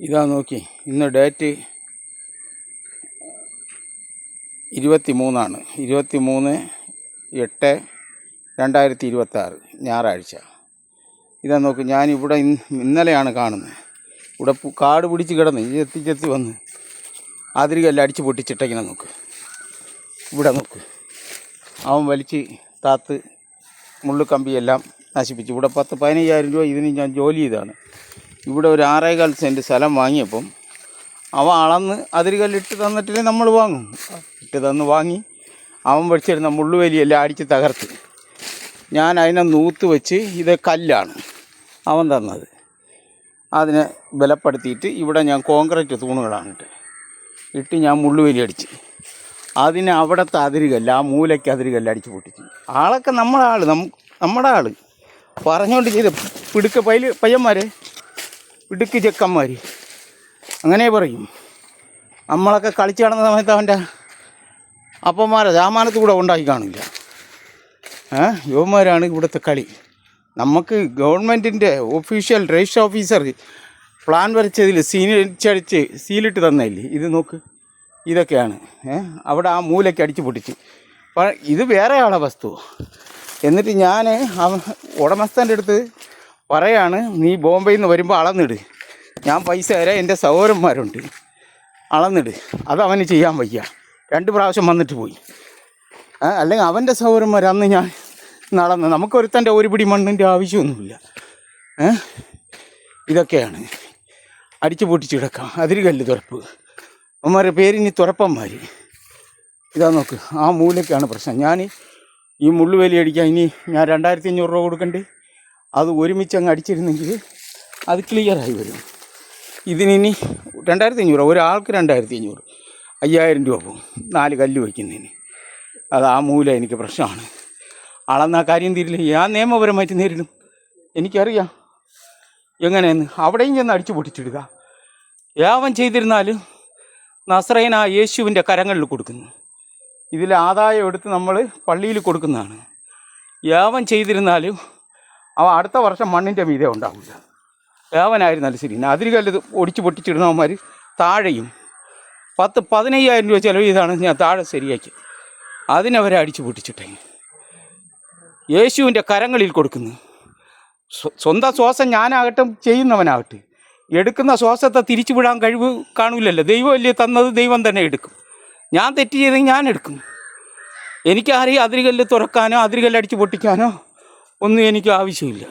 ഇതാ നോക്കി, ഇന്ന് ഡേറ്റ് 23 23/8/2026 ഞായറാഴ്ച. ഇതാ നോക്ക്, ഞാനിവിടെ ഇന്നലെയാണ് കാണുന്നത്. ഇവിടെ കാട് പിടിച്ച് കിടന്ന് ചെത്തി വന്ന് അതിരികെല്ലാം അടിച്ച് പൊട്ടിച്ചിട്ടിങ്ങനെ നോക്ക്. ഇവിടെ നോക്ക്, അവൻ വലിച്ച് താത്ത് മുള്ളുകമ്പിയെല്ലാം നശിപ്പിച്ചു. ഇവിടെ 10-15,000 രൂപ ഇതിന് ഞാൻ ജോലി ചെയ്താണ്. ഇവിടെ ഒരു 6.25 സെൻറ്റ് സ്ഥലം വാങ്ങിയപ്പം അവൻ അളന്ന് അതിരുകല്ലിട്ട് തന്നിട്ടേ നമ്മൾ വാങ്ങും. ഇട്ട് തന്ന് വാങ്ങി അവൻ പഠിച്ചിരുന്ന മുള്ളുവേലിയെല്ലാം അടിച്ച് തകർത്ത് ഞാൻ അതിനെ നൂത്ത് വെച്ച്, ഇത് കല്ലാണ് അവൻ തന്നത്. അതിനെ ബലപ്പെടുത്തിയിട്ട് ഇവിടെ ഞാൻ കോൺക്രീറ്റ് തൂണുകളാണ് ഇട്ട് ഞാൻ മുള്ളുവേലി അടിച്ച് അതിനെ അവിടുത്തെ അതിരുകല്ല്, ആ മൂലയ്ക്ക് അതിരുകല്ല് അടിച്ച് പൊട്ടിച്ച്. ആളൊക്കെ നമ്മുടെ ആൾ പറഞ്ഞുകൊണ്ട് ചെയ്ത് പിടുക്ക പയ്യന്മാരെ, പിടുക്ക് ചെക്കന്മാർ അങ്ങനെ പറയും. നമ്മളൊക്കെ കളിച്ച് നടന്ന സമയത്ത് അവൻ്റെ അപ്പന്മാരെ ജാമാനത്ത് കൂടെ ഉണ്ടാക്കി കാണില്ല. യുവന്മാരാണ് ഇവിടുത്തെ കളി. നമുക്ക് ഗവൺമെൻറ്റിൻ്റെ ഒഫീഷ്യൽ രജിസ്റ്റർ ഓഫീസർ പ്ലാൻ വരച്ചതിൽ സീനടിച്ചടിച്ച് സീലിട്ട് തന്നില്ലേ. ഇത് നോക്ക്, ഇതൊക്കെയാണ് അവിടെ ആ മൂലയ്ക്ക് അടിച്ച് പൊട്ടിച്ച്. ഇത് വേറെ ആളെ വസ്തു. എന്നിട്ട് ഞാൻ ഉടമസ്ഥൻ്റെ അടുത്ത് പറയാണ്, നീ ബോംബെയിൽ നിന്ന് വരുമ്പോൾ അളന്നിട്, ഞാൻ പൈസ തരാം, എൻ്റെ സഹോദരന്മാരുണ്ട്, അളന്നിട്. അതവന് ചെയ്യാൻ വയ്യ. 2 പ്രാവശ്യം വന്നിട്ട് പോയി. അല്ലെങ്കിൽ അവൻ്റെ സഹോദരന്മാർ അന്ന് ഞാൻ നടന്ന്, നമുക്കൊരുത്തൻ്റെ ഒരു പിടി മണ്ണിൻ്റെ ആവശ്യമൊന്നുമില്ല. ഇതൊക്കെയാണ് അടിച്ചു പൊട്ടിച്ച് കിടക്കാം. അതിരുകല്ല് തുറപ്പ്, അവന്മാരുടെ പേരിനി തുറപ്പന്മാർ. ഇതാ നോക്ക്, ആ മൂലയ്ക്കാണ് പ്രശ്നം. ഞാൻ ഈ മുള്ളുവേലി അടിക്കാൻ ഇനി ഞാൻ 2,500 രൂപ കൊടുക്കണ്ടേ. അത് ഒരുമിച്ച് അങ്ങ് അടിച്ചിരുന്നെങ്കിൽ അത് ക്ലിയറായി വരും. ഇതിനി 2,500 ഒരാൾക്ക് 2,500, 5,000 രൂപ പോകും 4 കല്ല് വയ്ക്കുന്നതിന്. അത് ആ മൂല എനിക്ക് പ്രശ്നമാണ്. അളന്ന കാര്യം തീരില്ല. ഞാൻ നിയമപരമായിട്ട് നേരിടും, എനിക്കറിയാം എങ്ങനെയെന്ന്. അവിടെയും ചെന്ന് അടിച്ചു പൊട്ടിച്ചിടുക. യാവൻ ചെയ്തിരുന്നാലും നസ്രയന യേശുവിൻ്റെ കരങ്ങളിൽ കൊടുക്കുന്നു. ഇതിൽ ആദായം എടുത്ത് നമ്മൾ പള്ളിയിൽ കൊടുക്കുന്നതാണ്. യാവൻ ചെയ്തിരുന്നാലും അവ അടുത്ത വർഷം മണ്ണിൻ്റെ മീതെ ഉണ്ടാവില്ല. യാവനായിരുന്നാലും ശരി. അതിരുകല്ല് ഒടിച്ച് പൊട്ടിച്ചിടുന്നവന്മാർ താഴെയും 10-15,000 രൂപ ചിലവ് ചെയ്താണ് ഞാൻ താഴെ ശരിയാക്കി. അതിനവരെ അടിച്ചു പൊട്ടിച്ചിട്ടേ യേശുവിൻ്റെ കരങ്ങളിൽ കൊടുക്കുന്നു. സ്വന്തം ശ്വാസം ഞാനാകട്ടെ ചെയ്യുന്നവനാകട്ടെ, എടുക്കുന്ന ശ്വാസത്തെ തിരിച്ചു വിടാൻ കഴിവ് കാണില്ലല്ലോ. ദൈവമല്ലേ തന്നത്, ദൈവം തന്നെ എടുക്കും. ഞാൻ തെറ്റ് ചെയ്തെങ്കിൽ ഞാൻ എടുക്കും. എനിക്കാരെയും അതിരുകല്ല് തുറക്കാനോ അതിരുകല്ല് അടിച്ച് പൊട്ടിക്കാനോ ഒന്നും എനിക്ക് ആവശ്യമില്ല.